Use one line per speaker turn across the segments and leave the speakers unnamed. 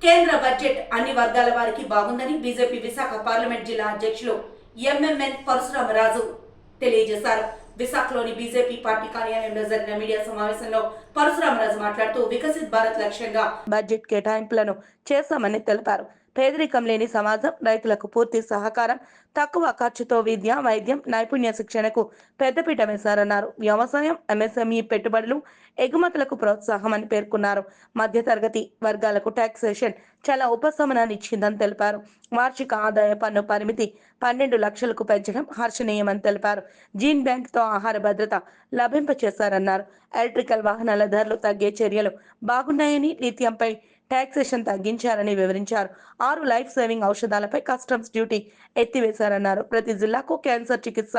కేంద్ర బడ్జెట్ అన్ని వర్గాల వారికి బాగుందని బీజేపీ విశాఖ పార్లమెంట్ జిల్లా అధ్యక్షులు ఎంఎంఎన్ పరశురామరాజు తెలియజేశారు. విశాఖలోని బీజేపీ పార్టీ కార్యాలయంలో జరిగిన మీడియా సమావేశంలో పరశురామరాజు మాట్లాడుతూ వికసిత్ భారత్ లక్ష్యంగా బడ్జెట్ కేటాయింపులను చేశామని తెలిపారు. పేదరికం లేని సమాజం, రైతులకు పూర్తి సహకారం, తక్కువ ఖర్చుతో విద్య, వైద్యం, నైపుణ్య శిక్షణకు పెద్దపీట వేశారన్నారు. వ్యవసాయం, ఎంఎస్ఎంఈ పెట్టుబడులు, ఎగుమతులకు ప్రోత్సాహం అని పేర్కొన్నారు. మధ్యతరగతి వర్గాలకు టాక్సేషన్ చాలా ఉపశమనాన్ని ఇచ్చిందని తెలిపారు. వార్షిక ఆదాయ పన్ను పరిమితి 12 లక్షలకు పెంచడం హర్షణీయమని తెలిపారు. జీన్ బ్యాంక్తో ఆహార భద్రత లభింపచేశారన్నారు. ఎలక్ట్రికల్ వాహనాల ధరలు తగ్గే చర్యలు బాగున్నాయని, లిథియంపై టాక్సేషన్ తగ్గించారని వివరించారు. 6 లైఫ్ సేవింగ్ ఔషధాలపై కస్టమ్స్ డ్యూటీ ఎత్తివేశారన్నారు. ప్రతి జిల్లాకు క్యాన్సర్ చికిత్స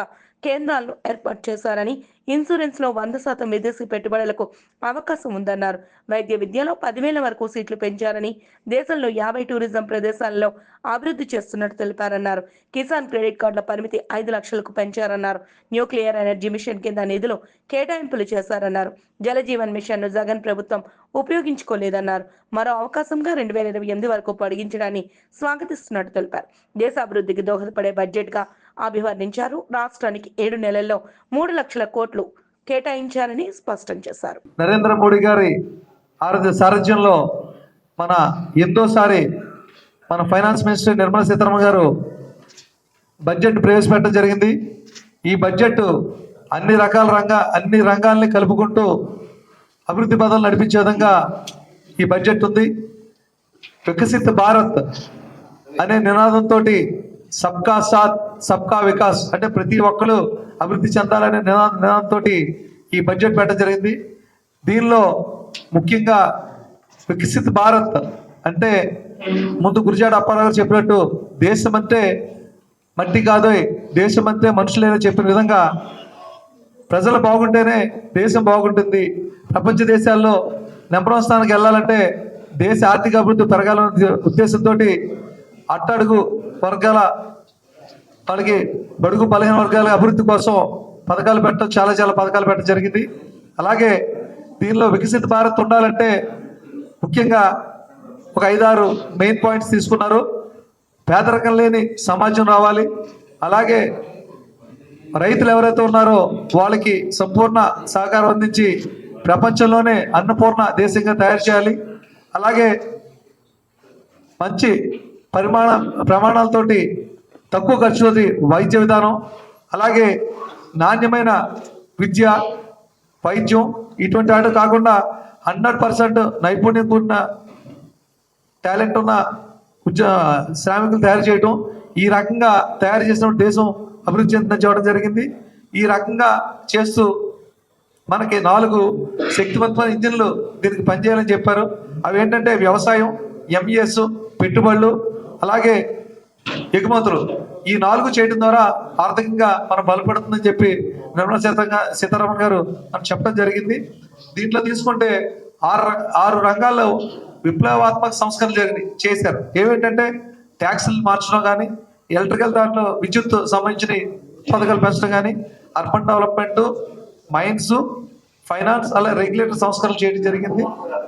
కేంద్రాలను ఏర్పాటు చేశారని, ఇన్సూరెన్స్ లో 100% విదేశీ పెట్టుబడులకు అవకాశం ఉందన్నారు. వైద్య విద్యలో 10,000 వరకు సీట్లు పెంచారని, దేశంలో 50 టూరిజం ప్రదేశాలలో అభివృద్ధి చేస్తున్నట్టు తెలిపారన్నారు. కిసాన్ క్రెడిట్ కార్డుల పరిమితి 5 లక్షలకు పెంచారన్నారు. న్యూక్లియర్ ఎనర్జీ మిషన్ కింద నిధులు కేటాయింపులు చేశారన్నారు. జలజీవన్ మిషన్ ను జగన్ ప్రభుత్వం ఉపయోగించుకోలేదన్నారు. మరో అవకాశంగా 2028 వరకు పొడిగించడాన్ని స్వాగతిస్తున్నట్టు తెలిపారు. దేశ అభివృద్ధికి దోహదపడే బడ్జెట్ గా అభివర్ణించారు. రాష్ట్రానికి 7 నెలల్లో 3 లక్షల కోట్లు కేటాయించారని స్పష్టం చేశారు.
నరేంద్ర మోడీ గారి సారథ్యంలో మన ఎంతోసారి మన ఫైనాన్స్ మినిస్టర్ నిర్మలా సీతారామన్ గారు బడ్జెట్ ప్రవేశపెట్టడం జరిగింది. ఈ బడ్జెట్ అన్ని రంగాల్ని కలుపుకుంటూ అభివృద్ధి పదాలు నడిపించే విధంగా ఈ బడ్జెట్ ఉంది. వికసిత్ భారత్ అనే నినాదంతో సబ్కా సాత్ సబ్కా వికాస్ అంటే ప్రతి ఒక్కరు అభివృద్ధి చెందాలనే నినాదంతో ఈ బడ్జెట్ పెట్టడం జరిగింది. దీనిలో ముఖ్యంగా వికసిత్ భారత్ అంటే ముందు గురిజాడ అప్పారావు గారు చెప్పినట్టు దేశం అంటే మట్టి కాదోయ్, దేశం అంటే మనుషులేనో చెప్పిన విధంగా ప్రజలు బాగుంటేనే దేశం బాగుంటుంది. ప్రపంచ దేశాల్లో నెంబర్ 1 స్థానానికి వెళ్ళాలంటే దేశ ఆర్థిక అభివృద్ధి పెరగాలనే ఉద్దేశంతో అట్టడుగు వర్గాల వాళ్ళకి బడుగు బలహీన వర్గాల అభివృద్ధి కోసం పథకాలు పెట్టడం చాలా పథకాలు పెట్టడం జరిగింది. అలాగే దీనిలో వికసిత భారత్ ఉండాలంటే ముఖ్యంగా ఒక 5-6 మెయిన్ పాయింట్స్ తీసుకున్నారు. పేదరికం లేని సమాజం రావాలి. అలాగే రైతులు ఎవరైతే ఉన్నారో వాళ్ళకి సంపూర్ణ సహకారం అందించి ప్రపంచంలోనే అన్నపూర్ణ దేశంగా తయారు చేయాలి. అలాగే మంచి ప్రమాణాలతోటి తక్కువ ఖర్చులది వైద్య విధానం, అలాగే నాణ్యమైన విద్య, వైద్యం ఇటువంటి వాటి కాకుండా 100% నైపుణ్యం కూడిన టాలెంట్ ఉన్న శ్రామికులు తయారు చేయడం, ఈ రకంగా తయారు చేసిన దేశం అభివృద్ధి చెందని చెప్పడం జరిగింది. ఈ రకంగా చేస్తూ మనకి 4 శక్తివంతమైన ఇంజిన్లు దీనికి పనిచేయాలని చెప్పారు. అవి ఏంటంటే వ్యవసాయం, ఎంఈఎస్, పెట్టుబడులు, అలాగే ఎగుమతులు. ఈ 4 చేయడం ద్వారా ఆర్థికంగా మనం బలపడుతుందని చెప్పి నిర్మలా సీతారామన్ గారు మనం చెప్పడం జరిగింది. దీంట్లో తీసుకుంటే 6 రంగాల్లో విప్లవాత్మక సంస్కరణలు చేశారు. ఏమిటంటే ట్యాక్సులు మార్చడం కానీ, ఎలక్ట్రికల్ దాంట్లో విద్యుత్ సంబంధించిన పథకాలు పెంచడం కానీ, అర్బన్ డెవలప్మెంట్, మైన్స్, ఫైనాన్స్, అలా రెగ్యులేటరీ సంస్కరణలు చేయడం జరిగింది.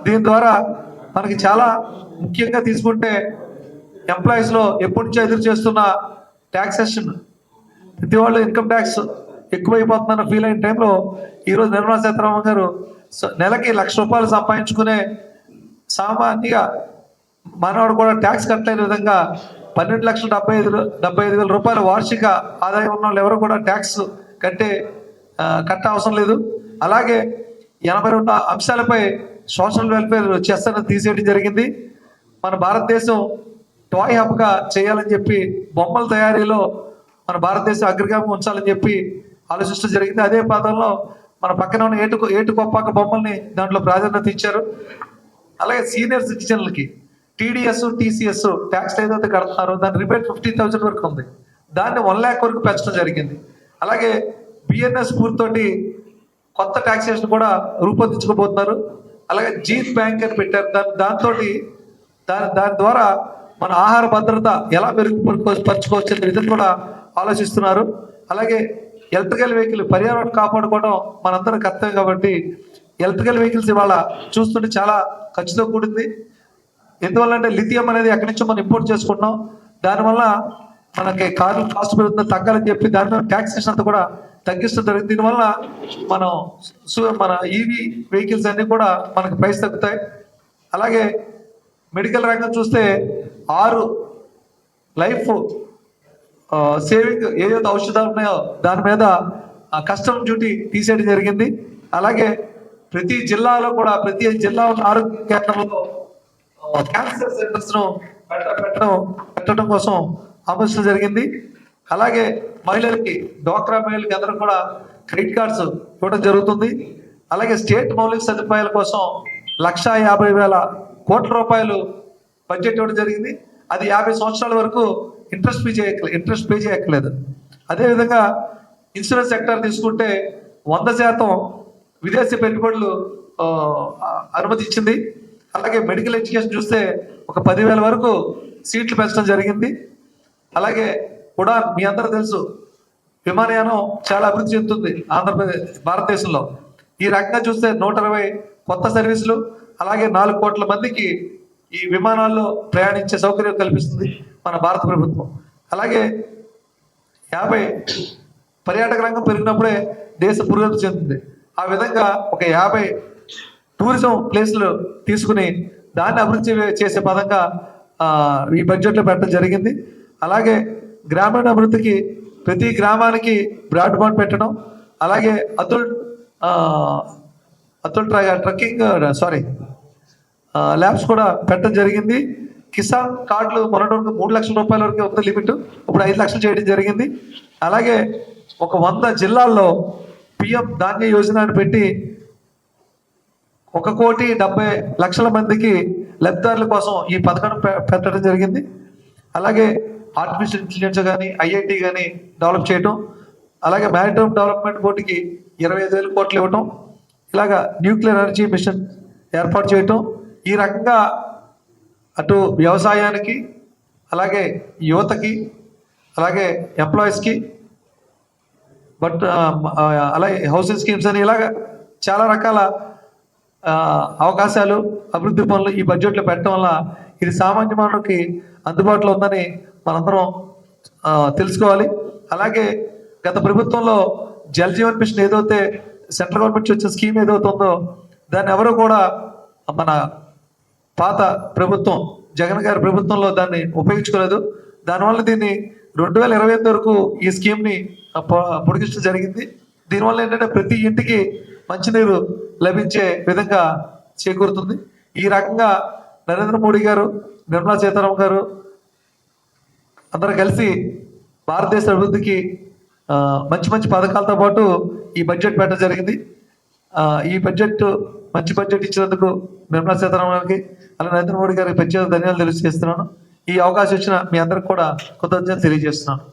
దీని ద్వారా మనకి చాలా ముఖ్యంగా తీసుకుంటే ఎంప్లాయీస్లో ఎప్పటి నుంచో ఎదురు చేస్తున్న ట్యాక్సేషన్, ప్రతి వాళ్ళు ఇన్కమ్ ట్యాక్స్ ఎక్కువైపోతుందన్న ఫీల్ అయిన టైంలో ఈరోజు నిర్మలా సీతారామన్ గారు నెలకి ₹1,00,000 సంపాదించుకునే సామాన్యంగా మనవాడు కూడా ట్యాక్స్ కట్టలేని విధంగా ₹12,75,000 వార్షిక ఆదాయం ఉన్న వాళ్ళు ఎవరు కూడా ట్యాక్స్ కట్ట అవసరం లేదు. అలాగే 82 అంశాలపై సోషల్ వెల్ఫేర్ చేస్తానని తీసేయడం జరిగింది. మన భారతదేశం టాయ్ హబ్గా చేయాలని చెప్పి బొమ్మల తయారీలో మన భారతదేశం అగ్రగామి ఉంచాలని చెప్పి ఆలోచించడం జరిగింది. అదే పదంలో మన పక్కన ఉన్న ఏటు కొప్పాక బొమ్మల్ని దాంట్లో ప్రాధాన్యత ఇచ్చారు. అలాగే సీనియర్ సిటిజన్లకి టీడీఎస్, టీసీఎస్ ట్యాక్స్ ఏదైతే కడుతున్నారో దాని రిబేట్ 50,000 వరకు ఉంది. దాన్ని 1 lakh వరకు పెంచడం జరిగింది. అలాగే బిఎన్ఎస్ పూర్తోటి కొత్త ట్యాక్సేషన్ కూడా రూపొందించుకోబోతున్నారు. అలాగే జీన్ బ్యాంక్ అని పెట్టారు. దాని ద్వారా మన ఆహార భద్రత ఎలా మెరుగుపరుచుకోవచ్చు అనే విధంగా కూడా ఆలోచిస్తున్నారు. అలాగే ఎలక్ట్రికల్ వెహికల్ పర్యావరణం కాపాడుకోవడం మనందరం కర్తవ్యం కాబట్టి ఎలక్ట్రికల్ వెహికల్స్ ఇవాళ చూస్తుంటే చాలా ఖర్చుతో కూడింది. ఎందువల్ల అంటే లిథియం అనేది ఎక్కడి నుంచో మనం ఇంపోర్ట్ చేసుకుంటున్నాం. దానివల్ల మనకి కార్లు కాస్ట్ పెరుగుతుంది, తగ్గాలని చెప్పి దాని మీద ట్యాక్సేషన్ అంతా కూడా తగ్గిస్తుంది జరిగింది. దీనివల్ల మనం మన ఈవీ వెహికల్స్ అన్నీ కూడా మనకి ప్రైస్ తగ్గుతాయి. అలాగే మెడికల్ రంగం చూస్తే 6 లైఫ్ సేవింగ్ ఏదైతే ఔషధాలు ఉన్నాయో దాని మీద కస్టమ్ డ్యూటీ తీసేయడం జరిగింది. అలాగే ప్రతి జిల్లాలో కూడా ప్రతి జిల్లా ఉన్న ఆరోగ్య కేంద్రంలో క్యాన్సర్ సెంటర్స్ ను పెట్టడం కోసం ఆమోదించడం జరిగింది. అలాగే మహిళలకి డ్వాక్రా మహిళలకి అందరూ కూడా క్రెడిట్ కార్డ్స్ ఇవ్వడం జరుగుతుంది. అలాగే స్టేట్ మౌలిక సదుపాయాల కోసం 1,50,000 కోట్ల రూపాయలు బడ్జెట్ ఇవ్వడం జరిగింది. అది 50 సంవత్సరాల వరకు ఇంట్రెస్ట్ పే చేయక్కర్లేదు. అదేవిధంగా ఇన్సూరెన్స్ సెక్టర్ తీసుకుంటే 100% విదేశీ పెట్టుబడులు అనుమతించింది. అలాగే మెడికల్ ఎడ్యుకేషన్ చూస్తే ఒక 10,000 వరకు సీట్లు పెంచడం జరిగింది. అలాగే కూడా మీ అందరూ తెలుసు విమానయానం చాలా అభివృద్ధి చెందుతుంది భారతదేశంలో. ఈ రకంగా చూస్తే 120 కొత్త సర్వీసులు, అలాగే 4 కోట్ల మందికి ఈ విమానాల్లో ప్రయాణించే సౌకర్యం కల్పిస్తుంది మన భారత ప్రభుత్వం. అలాగే 50 పర్యాటక రంగం పెరిగినప్పుడే దేశ పురోగతి చెందుతుంది. ఆ విధంగా ఒక 50 టూరిజం ప్లేస్లు తీసుకుని దాన్ని అభివృద్ధి చేసే పదంగా ఈ బడ్జెట్లో పెట్టడం జరిగింది. అలాగే గ్రామీణ అభివృద్ధికి ప్రతి గ్రామానికి బ్రాడ్బాండ్ పెట్టడం, అలాగే అతుల్ ట్రక్కింగ్ ల్యాబ్స్ కూడా పెట్టడం జరిగింది. కిసాన్ కార్డులు మొన్నటి వరకు 3 లక్షల రూపాయల వరకు ఉంది లిమిట్, ఇప్పుడు 5 లక్షలు చేయడం జరిగింది. అలాగే ఒక 100 జిల్లాల్లో పిఎం ధాన్య యోజన అని పెట్టి 1,70,00,000 మందికి లబ్ధిదారుల కోసం ఈ పథకం పెట్టడం జరిగింది. అలాగే ఆర్టిఫిషియల్ ఇంటెలిజెన్స్ కానీ ఐఐటి కానీ డెవలప్ చేయటం, అలాగే మ్యారిటైమ్ డెవలప్మెంట్ బోర్డుకి 25,000 కోట్లు ఇవ్వటం, ఇలాగా న్యూక్లియర్ ఎనర్జీ మిషన్ ఏర్పాటు చేయటం. ఈ రకంగా అటు వ్యవసాయానికి, అలాగే యువతకి, అలాగే ఎంప్లాయీస్కి, అలాగే హౌసింగ్ స్కీమ్స్ అని ఇలాగ చాలా రకాల అవకాశాలు, అభివృద్ధి పనులు ఈ బడ్జెట్లో పెట్టడం వల్ల ఇది సామాన్య మానవుడికి అందుబాటులో ఉందని మనందరం తెలుసుకోవాలి. అలాగే గత ప్రభుత్వంలో జల్ జీవన్ మిషన్ ఏదైతే సెంట్రల్ గవర్నమెంట్ వచ్చిన స్కీమ్ ఏదైతే ఉందో దాన్ని ఎవరు కూడా మన పాత ప్రభుత్వం జగన్ గారి ప్రభుత్వంలో దాన్ని ఉపయోగించుకోలేదు. దానివల్ల దీన్ని 2028 వరకు ఈ స్కీమ్ని పొడిగించడం జరిగింది. దీనివల్ల ఏంటంటే ప్రతి ఇంటికి మంచినీరు లభించే విధంగా చేకూరుతుంది. ఈ రకంగా నరేంద్ర మోడీ గారు, నిర్మలా సీతారామన్ గారు అందరూ కలిసి భారతదేశ అభివృద్ధికి మంచి మంచి పథకాలతో పాటు ఈ బడ్జెట్ పెట్టడం జరిగింది. ఈ బడ్జెట్ మంచి బడ్జెట్ ఇచ్చినందుకు నిర్మలా సీతారామన్ గారికి, అలాగే నరేంద్ర మోడీ గారికి ప్రత్యేక ధన్యవాదాలు తెలియజేస్తున్నాను. ఈ అవకాశం ఇచ్చిన మీ అందరికి కూడా కృతజ్ఞతలు తెలియజేస్తున్నాను.